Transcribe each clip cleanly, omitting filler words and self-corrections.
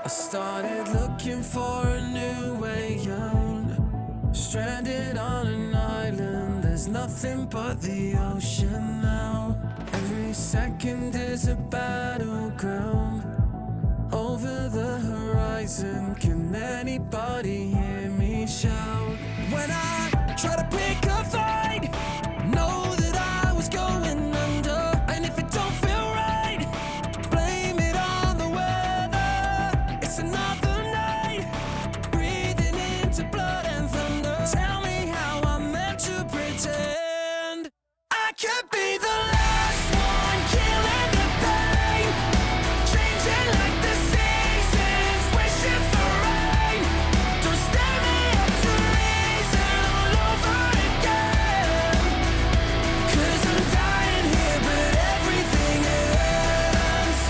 I started looking for a new way out. Stranded on an island, there's nothing but the ocean now. Every second is a battleground. Over the horizon, can anybody hear me shout? When I try to pick a fight, know that I was going under. And if it don't feel right, blame it on the weather. It's another night, breathing into blood and thunder. Tell me how I'm meant to pretend I could be the last one killing the pain, changing like the seasons, wishing for rain. Don't stand me up to reason all over again. 'Cause I'm dying here, but everything ends.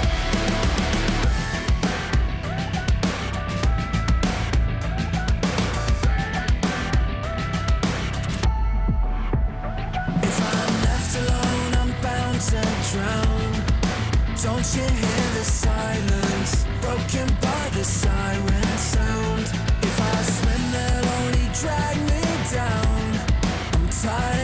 If I'm left alone, I'm bound to drown. Don't you hear the silence, broken by the siren sound? If I swim, they'll only drag me down. I'm tired